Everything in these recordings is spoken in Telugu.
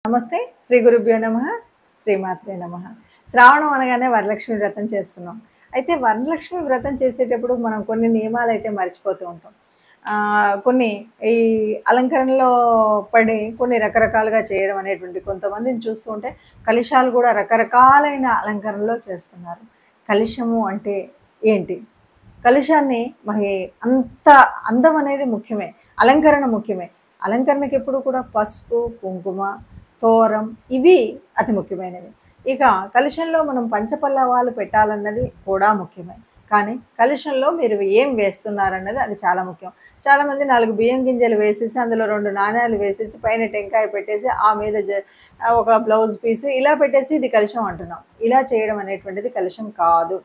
నమస్తే శ్రీ గురుభ్యో నమః శ్రీమాత్రే నమః. శ్రావణం అనగానే వరలక్ష్మి వ్రతం చేస్తున్నాం. అయితే వరలక్ష్మి వ్రతం చేసేటప్పుడు మనం కొన్ని నియమాలు అయితే మర్చిపోతూ ఉంటాం. కొన్ని ఈ అలంకరణలో పడి కొన్ని రకరకాలుగా చేయడం అనేటువంటి కొంతమందిని చూస్తూ ఉంటే కలశాలు కూడా రకరకాలైన అలంకరణలో చేస్తున్నారు. కలశము అంటే ఏంటి? కలశాన్ని మరి అంత అందం అనేది ముఖ్యమే, అలంకరణ ముఖ్యమే. అలంకరణకి ఎప్పుడు కూడా పసుపు, కుంకుమ, తోరం ఇవి అతి ముఖ్యమైనవి. ఇక కలశంలో మనం పంచపల్లవాలు పెట్టాలన్నది కూడా ముఖ్యమే. కానీ కలశంలో మీరు ఏం వేస్తున్నారన్నది అది చాలా ముఖ్యం. చాలామంది 4 బియ్యం గింజలు వేసేసి అందులో 2 నాణ్యాలు వేసేసి పైన టెంకాయ పెట్టేసి ఆ మీద ఒక బ్లౌజ్ పీసు ఇలా పెట్టేసి ఇది కలశం అంటున్నాం. ఇలా చేయడం అనేటువంటిది కలశం కాదు.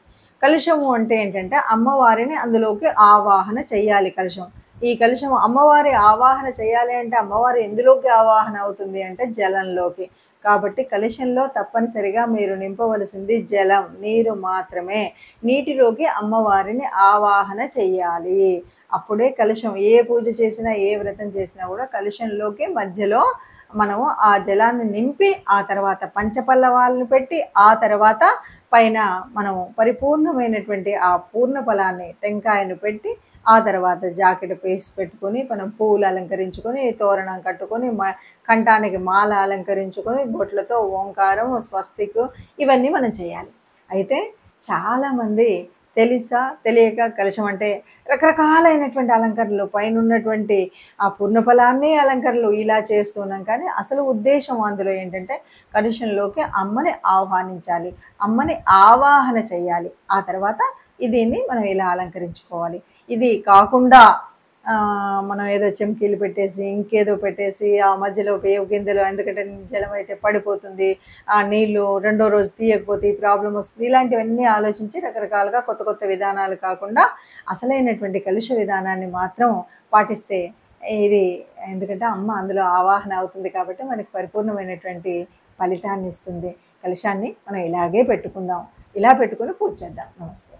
కలశము అంటే ఏంటంటే అమ్మవారిని అందులోకి ఆవాహన చెయ్యాలి. కలశం, ఈ కలశం అమ్మవారి ఆవాహన చేయాలి అంటే అమ్మవారి ఎందులోకి ఆవాహన అవుతుంది అంటే జలంలోకి. కాబట్టి కలశంలో తప్పనిసరిగా మీరు నింపవలసింది జలం, నీరు మాత్రమే. నీటిలోకి అమ్మవారిని ఆవాహన చెయ్యాలి. అప్పుడే కలశం ఏ పూజ చేసినా ఏ వ్రతం చేసినా కూడా కలశంలోకి మధ్యలో మనము ఆ జలాన్ని నింపి ఆ తర్వాత పంచపల్లవాలను పెట్టి ఆ తర్వాత పైన మనము పరిపూర్ణమైనటువంటి ఆ పూర్ణ ఫలాన్ని టెంకాయను పెట్టి ఆ తర్వాత జాకెట్ పేసి పెట్టుకొని మనం పువ్వులు అలంకరించుకొని తోరణం కట్టుకొని కంఠానికి మాల అలంకరించుకొని బొట్లతో ఓంకారం, స్వస్తిక్ ఇవన్నీ మనం చేయాలి. అయితే చాలామంది తెలిసా తెలియక కలశం అంటే రకరకాలైనటువంటి అలంకరణలు పైన ఉన్నటువంటి ఆ పూర్ణఫలాన్ని అలంకరణలు ఇలా చేస్తున్నాం. కానీ అసలు ఉద్దేశం అందులో ఏంటంటే కలశంలోకి అమ్మని ఆహ్వానించాలి, అమ్మని ఆవాహన చేయాలి. ఆ తర్వాత దీన్ని మనం ఇలా అలంకరించుకోవాలి. ఇది కాకుండా మనం ఏదో చెంకీలు పెట్టేసి ఇంకేదో పెట్టేసి ఆ మధ్యలో వేవు గిందెలు, ఎందుకంటే జలం అయితే పడిపోతుంది, ఆ నీళ్లు రెండో రోజు తీయకపోతే ఈ ప్రాబ్లం వస్తుంది, ఇలాంటివన్నీ ఆలోచించి రకరకాలుగా కొత్త కొత్త విధానాలు కాకుండా అసలైనటువంటి కలుష విధానాన్ని మాత్రం పాటిస్తే ఇది, ఎందుకంటే అమ్మ అందులో ఆవాహన అవుతుంది కాబట్టి మనకి పరిపూర్ణమైనటువంటి ఫలితాన్ని ఇస్తుంది. కలశాన్ని మనం ఇలాగే పెట్టుకుందాం. ఇలా పెట్టుకుని పూజ చేద్దాం. నమస్తే.